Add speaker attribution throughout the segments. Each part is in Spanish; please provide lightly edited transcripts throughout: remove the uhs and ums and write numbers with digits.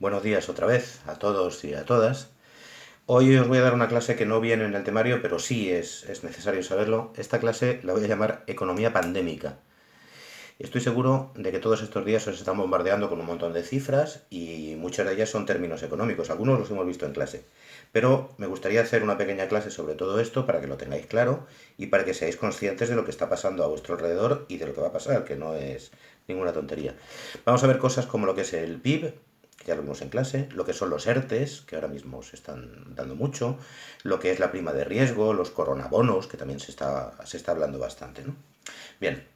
Speaker 1: Buenos días otra vez a todos y a todas. Hoy os voy a dar una clase que no viene en el temario, pero sí es necesario saberlo. Esta clase la voy a llamar Economía Pandémica. Estoy seguro de que todos estos días os están bombardeando con un montón de cifras y muchas de ellas son términos económicos. Algunos los hemos visto en clase. Pero me gustaría hacer una pequeña clase sobre todo esto para que lo tengáis claro y para que seáis conscientes de lo que está pasando a vuestro alrededor y de lo que va a pasar, que no es ninguna tontería. Vamos a ver cosas como lo que es el PIB, que ya lo vimos en clase, lo que son los ERTES, que ahora mismo se están dando mucho, lo que es la prima de riesgo, los coronabonos, que también se está hablando bastante, ¿no? Bien,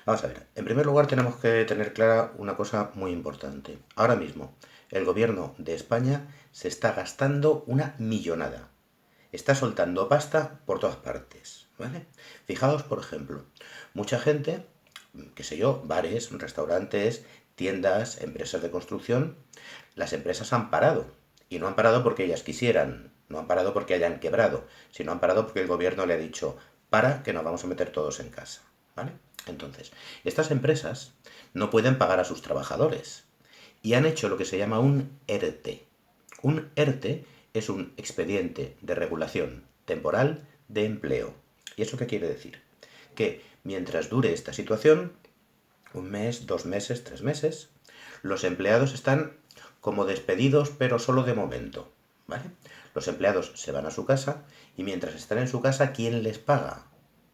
Speaker 1: vamos a ver. En primer lugar, tenemos que tener clara una cosa muy importante. Ahora mismo, el gobierno de España se está gastando una millonada. Está soltando pasta por todas partes, ¿vale? Fijaos, por ejemplo, mucha gente, qué sé yo, bares, restaurantes, tiendas, empresas de construcción, las empresas han parado. Y no han parado porque ellas quisieran, no han parado porque hayan quebrado, sino han parado porque el gobierno le ha dicho, para que nos vamos a meter todos en casa, ¿vale? Entonces, estas empresas no pueden pagar a sus trabajadores y han hecho lo que se llama un ERTE. Un ERTE es un expediente de regulación temporal de empleo. ¿Y eso qué quiere decir? Que mientras dure esta situación, un mes, 2 meses, 3 meses, los empleados están como despedidos, pero solo de momento, ¿vale? Los empleados se van a su casa y mientras están en su casa, ¿quién les paga?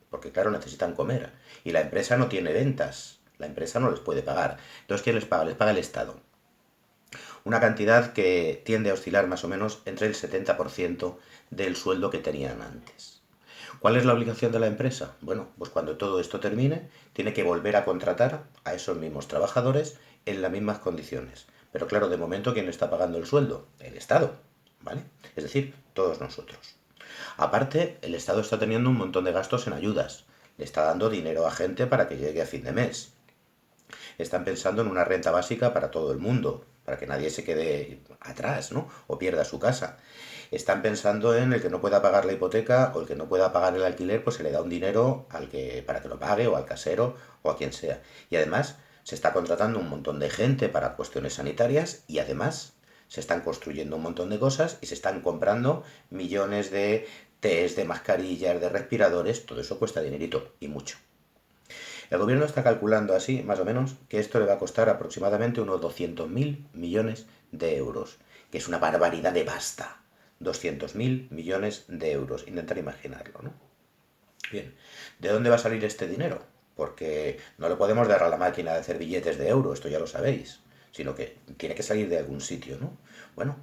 Speaker 1: Porque claro, necesitan comer. Y la empresa no tiene ventas. La empresa no les puede pagar. Entonces, ¿quién les paga? Les paga el Estado. Una cantidad que tiende a oscilar más o menos entre el 70% del sueldo que tenían antes. ¿Cuál es la obligación de la empresa? Bueno, pues cuando todo esto termine, tiene que volver a contratar a esos mismos trabajadores en las mismas condiciones. Pero claro, de momento, ¿quién está pagando el sueldo? El Estado, ¿vale? Es decir, todos nosotros. Aparte, el Estado está teniendo un montón de gastos en ayudas. Le está dando dinero a gente para que llegue a fin de mes. Están pensando en una renta básica para todo el mundo, para que nadie se quede atrás, ¿no? O pierda su casa. Están pensando en el que no pueda pagar la hipoteca o el que no pueda pagar el alquiler, pues se le da un dinero al que para que lo pague o al casero o a quien sea. Y además se está contratando un montón de gente para cuestiones sanitarias y además se están construyendo un montón de cosas y se están comprando millones de test, de mascarillas, de respiradores, todo eso cuesta dinerito y mucho. El gobierno está calculando así, más o menos, que esto le va a costar aproximadamente unos 200.000 millones de euros, que es una barbaridad de pasta. 200.000 millones de euros. Intentar imaginarlo, ¿no? Bien, ¿de dónde va a salir este dinero? Porque no le podemos dar a la máquina de hacer billetes de euro, esto ya lo sabéis, sino que tiene que salir de algún sitio, ¿no? Bueno,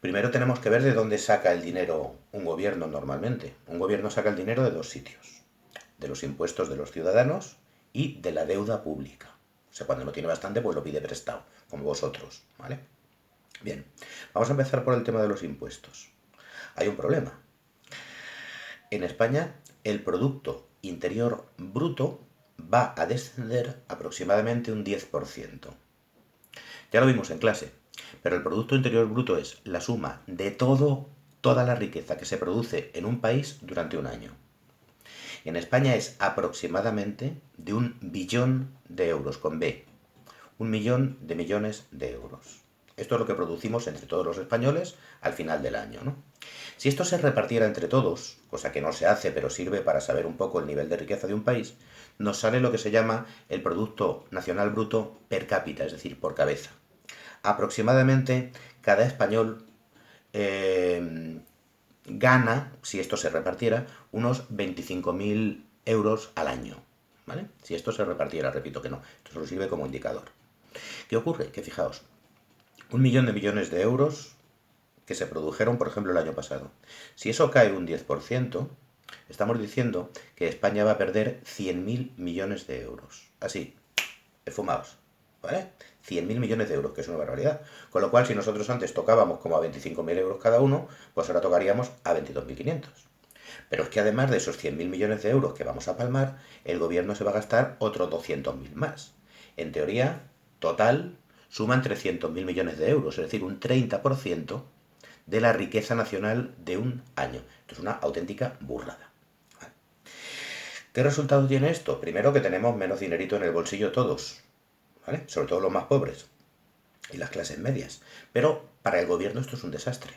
Speaker 1: primero tenemos que ver de dónde saca el dinero un gobierno normalmente. Un gobierno saca el dinero de dos sitios: de los impuestos de los ciudadanos y de la deuda pública. O sea, cuando no tiene bastante, pues lo pide prestado, como vosotros, ¿vale? Bien, vamos a empezar por el tema de los impuestos. Hay un problema. En España, el Producto Interior Bruto va a descender aproximadamente un 10%. Ya lo vimos en clase, pero el Producto Interior Bruto es la suma de toda la riqueza que se produce en un país durante un año. En España es aproximadamente de 1 billón de euros, con B. 1 millón de millones de euros. Esto es lo que producimos entre todos los españoles al final del año, ¿no? Si esto se repartiera entre todos, cosa que no se hace, pero sirve para saber un poco el nivel de riqueza de un país, nos sale lo que se llama el Producto Nacional Bruto per cápita, es decir, por cabeza. Aproximadamente cada español gana, si esto se repartiera, unos 25.000 euros al año. ¿Vale? Si esto se repartiera, repito que no, esto solo sirve como indicador. ¿Qué ocurre? Que fijaos, 1 millón de millones de euros que se produjeron, por ejemplo, el año pasado. Si eso cae un 10%, estamos diciendo que España va a perder 100.000 millones de euros. Así, esfumados, ¿vale? 100.000 millones de euros, que es una barbaridad. Con lo cual, si nosotros antes tocábamos como a 25.000 euros cada uno, pues ahora tocaríamos a 22.500. Pero es que además de esos 100.000 millones de euros que vamos a palmar, el gobierno se va a gastar otros 200.000 más. En teoría, total, suman 300.000 millones de euros, es decir, un 30% de la riqueza nacional de un año. Esto es una auténtica burrada. ¿Qué resultado tiene esto? Primero, que tenemos menos dinerito en el bolsillo todos, ¿vale? Sobre todo los más pobres. y las clases medias. Pero para el gobierno esto es un desastre.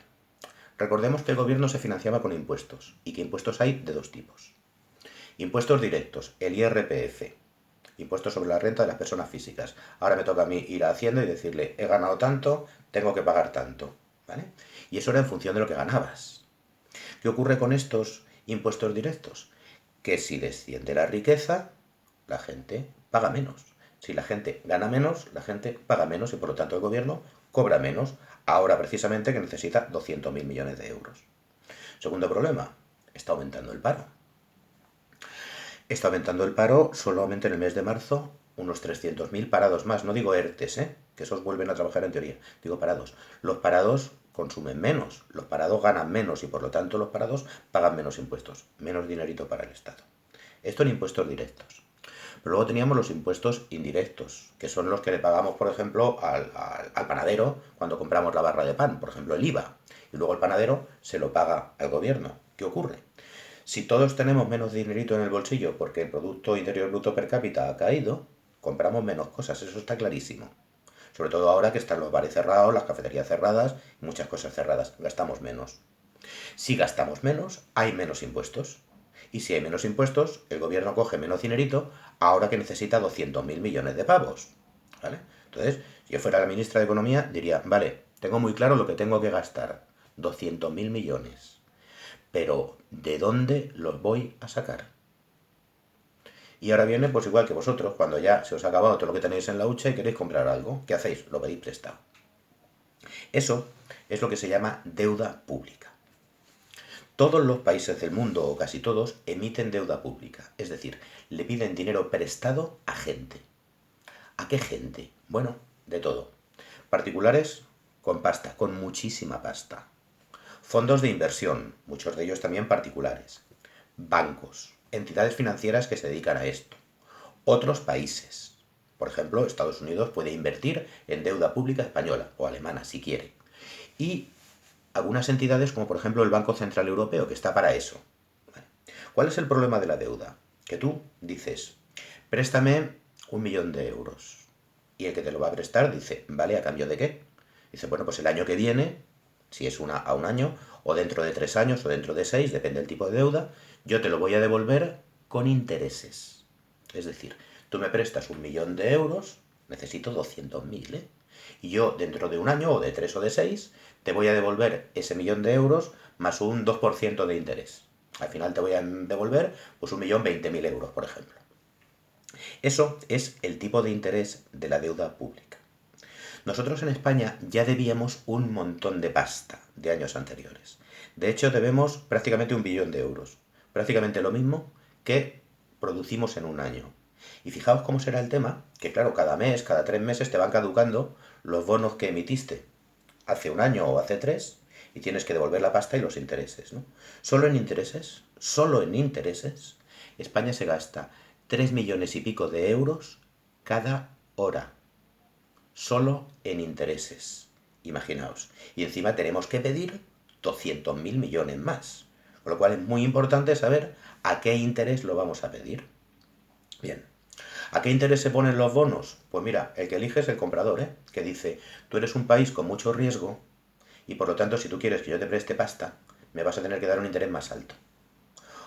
Speaker 1: Recordemos que el gobierno se financiaba con impuestos y que impuestos hay de dos tipos. Impuestos directos, el IRPF, impuestos sobre la renta de las personas físicas. Ahora me toca a mí ir a Hacienda y decirle, he ganado tanto, tengo que pagar tanto, ¿vale? Y eso era en función de lo que ganabas. ¿Qué ocurre con estos impuestos directos? Que si desciende la riqueza, la gente paga menos. Si la gente gana menos, la gente paga menos y por lo tanto el gobierno cobra menos. Ahora precisamente que necesita 200.000 millones de euros. Segundo problema, está aumentando el paro. Está aumentando el paro solamente en el mes de marzo, unos 300.000 parados más. No digo ERTES, que esos vuelven a trabajar en teoría. Digo parados. Los parados consumen menos, los parados ganan menos y por lo tanto los parados pagan menos impuestos, menos dinerito para el Estado. Esto en impuestos directos. Pero luego teníamos los impuestos indirectos, que son los que le pagamos, por ejemplo, al panadero cuando compramos la barra de pan, por ejemplo, el IVA. Y luego el panadero se lo paga al gobierno. ¿Qué ocurre? Si todos tenemos menos dinerito en el bolsillo porque el Producto Interior Bruto per cápita ha caído, compramos menos cosas, eso está clarísimo. Sobre todo ahora que están los bares cerrados, las cafeterías cerradas y muchas cosas cerradas, gastamos menos. Si gastamos menos, hay menos impuestos. Y si hay menos impuestos, el gobierno coge menos dinerito ahora que necesita 200.000 millones de pavos. ¿Vale? Entonces, si yo fuera la ministra de Economía, diría, vale, tengo muy claro lo que tengo que gastar. 200.000 millones. Pero, ¿de dónde los voy a sacar? Y ahora viene, pues igual que vosotros, cuando ya se os ha acabado todo lo que tenéis en la hucha y queréis comprar algo. ¿Qué hacéis? Lo pedís prestado. Eso es lo que se llama deuda pública. Todos los países del mundo, o casi todos, emiten deuda pública. Es decir, le piden dinero prestado a gente. ¿A qué gente? Bueno, de todo. Particulares con pasta, con muchísima pasta. Fondos de inversión, muchos de ellos también particulares. Bancos, entidades financieras que se dedican a esto. Otros países. Por ejemplo, Estados Unidos puede invertir en deuda pública española o alemana si quiere. Y algunas entidades como por ejemplo el Banco Central Europeo, que está para eso. ¿Cuál es el problema de la deuda? Que tú dices, préstame 1.000.000 de euros. Y el que te lo va a prestar dice, ¿vale? ¿A cambio de qué? Dice, bueno, pues el año que viene, si es a un año, o dentro de 3 años, o dentro de 6, depende del tipo de deuda, yo te lo voy a devolver con intereses. Es decir, tú me prestas 1.000.000 de euros, necesito 200.000, y yo dentro de un año, o de 3 o de 6, te voy a devolver ese 1.000.000 de euros más un 2% de interés. Al final te voy a devolver pues 1.020.000 euros, por ejemplo. Eso es el tipo de interés de la deuda pública. Nosotros en España ya debíamos un montón de pasta de años anteriores. De hecho, debemos prácticamente 1.000.000.000 de euros. Prácticamente lo mismo que producimos en un año. Y fijaos cómo será el tema, que claro, cada mes, cada 3 meses te van caducando los bonos que emitiste hace un año o hace 3 y tienes que devolver la pasta y los intereses, ¿no? Solo en intereses, España se gasta 3 millones y pico de euros cada hora. Solo en intereses. Imaginaos. Y encima tenemos que pedir 200.000 millones más. Con lo cual es muy importante saber a qué interés lo vamos a pedir. Bien. ¿A qué interés se ponen los bonos? Pues mira, el que elige es el comprador, que dice, tú eres un país con mucho riesgo y por lo tanto si tú quieres que yo te preste pasta, me vas a tener que dar un interés más alto.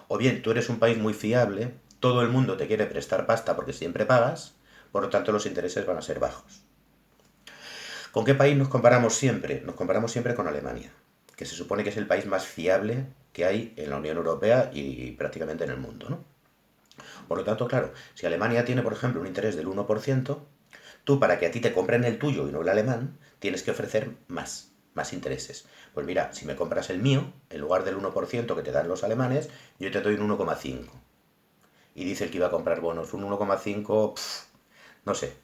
Speaker 1: O bien, tú eres un país muy fiable, todo el mundo te quiere prestar pasta porque siempre pagas, por lo tanto los intereses van a ser bajos. ¿Con qué país nos comparamos siempre? Nos comparamos siempre con Alemania, que se supone que es el país más fiable que hay en la Unión Europea y prácticamente en el mundo, ¿no? Por lo tanto, claro, si Alemania tiene, por ejemplo, un interés del 1%, tú para que a ti te compren el tuyo y no el alemán, tienes que ofrecer más intereses. Pues mira, si me compras el mío, en lugar del 1% que te dan los alemanes, yo te doy un 1,5. Y dice el que iba a comprar bonos, un 1,5, no sé.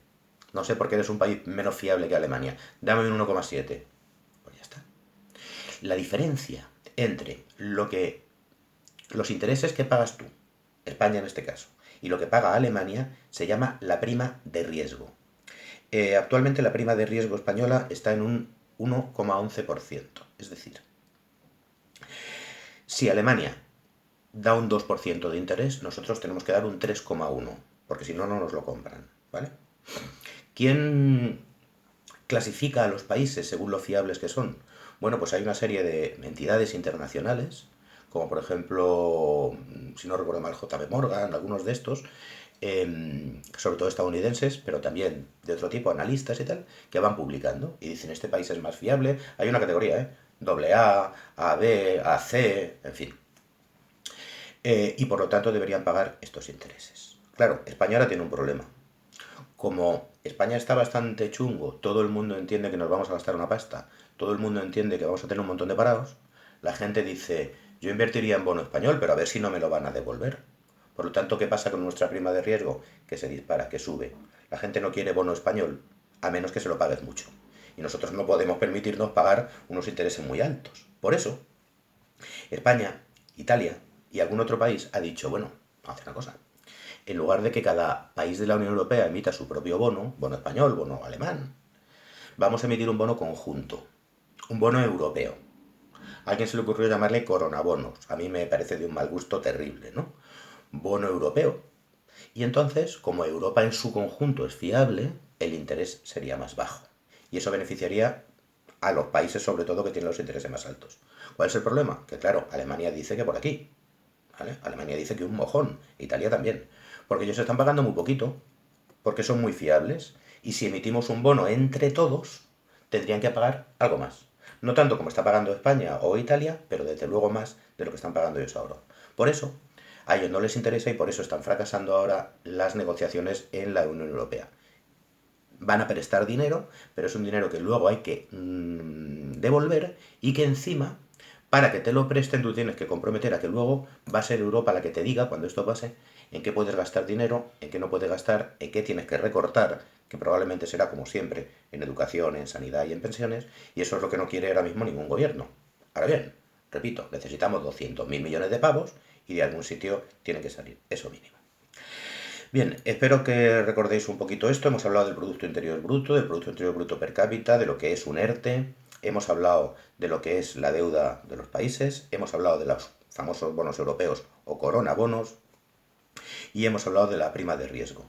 Speaker 1: No sé por qué eres un país menos fiable que Alemania. Dame un 1,7. Pues ya está. La diferencia entre los intereses que pagas tú, España en este caso, y lo que paga Alemania, se llama la prima de riesgo. Actualmente la prima de riesgo española está en un 1,11%. Es decir, si Alemania da un 2% de interés, nosotros tenemos que dar un 3,1%, porque si no, no nos lo compran, ¿vale? ¿Quién clasifica a los países según lo fiables que son? Bueno, pues hay una serie de entidades internacionales, como por ejemplo, si no recuerdo mal, JP Morgan, algunos de estos, sobre todo estadounidenses, pero también de otro tipo, analistas y tal, que van publicando y dicen, este país es más fiable. Hay una categoría, ¿eh? Doble A, AB, AC, en fin. Y por lo tanto deberían pagar estos intereses. Claro, España ahora tiene un problema. Como España está bastante chungo, todo el mundo entiende que nos vamos a gastar una pasta, todo el mundo entiende que vamos a tener un montón de parados, la gente dice, yo invertiría en bono español, pero a ver si no me lo van a devolver. Por lo tanto, ¿qué pasa con nuestra prima de riesgo? Que se dispara, que sube. La gente no quiere bono español, a menos que se lo pagues mucho. Y nosotros no podemos permitirnos pagar unos intereses muy altos. Por eso, España, Italia y algún otro país ha dicho, bueno, vamos a hacer una cosa. En lugar de que cada país de la Unión Europea emita su propio bono, bono español, bono alemán, vamos a emitir un bono conjunto, un bono europeo. A alguien se le ocurrió llamarle coronabonos. A mí me parece de un mal gusto terrible, ¿no? Bono europeo. Y entonces, como Europa en su conjunto es fiable, el interés sería más bajo. Y eso beneficiaría a los países, sobre todo, que tienen los intereses más altos. ¿Cuál es el problema? Que claro, Alemania dice que por aquí. ¿Vale? Alemania dice que un mojón. Italia también. Porque ellos están pagando muy poquito. Porque son muy fiables. Y si emitimos un bono entre todos, tendrían que pagar algo más. No tanto como está pagando España o Italia, pero desde luego más de lo que están pagando ellos ahora. Por eso, a ellos no les interesa y por eso están fracasando ahora las negociaciones en la Unión Europea. Van a prestar dinero, pero es un dinero que luego hay que devolver y que encima, para que te lo presten, tú tienes que comprometer a que luego va a ser Europa la que te diga, cuando esto pase, en qué puedes gastar dinero, en qué no puedes gastar, en qué tienes que recortar, que probablemente será como siempre, en educación, en sanidad y en pensiones, y eso es lo que no quiere ahora mismo ningún gobierno. Ahora bien, repito, necesitamos 200.000 millones de pavos y de algún sitio tiene que salir, eso mínimo. Bien, espero que recordéis un poquito esto. Hemos hablado del Producto Interior Bruto, del Producto Interior Bruto per cápita, de lo que es un ERTE, hemos hablado de lo que es la deuda de los países, hemos hablado de los famosos bonos europeos o corona bonos y hemos hablado de la prima de riesgo.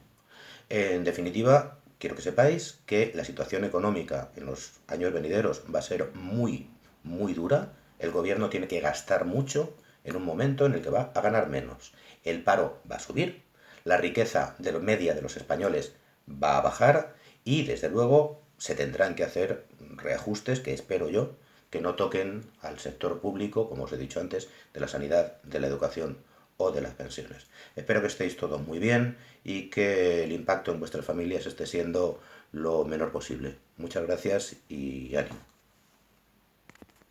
Speaker 1: En definitiva, quiero que sepáis que la situación económica en los años venideros va a ser muy, muy dura. El gobierno tiene que gastar mucho en un momento en el que va a ganar menos. El paro va a subir, la riqueza de media de los españoles va a bajar y, desde luego, se tendrán que hacer reajustes que espero yo que no toquen al sector público, como os he dicho antes, de la sanidad, de la educación o de las pensiones. Espero que estéis todos muy bien y que el impacto en vuestras familias esté siendo lo menor posible. Muchas gracias y ánimo.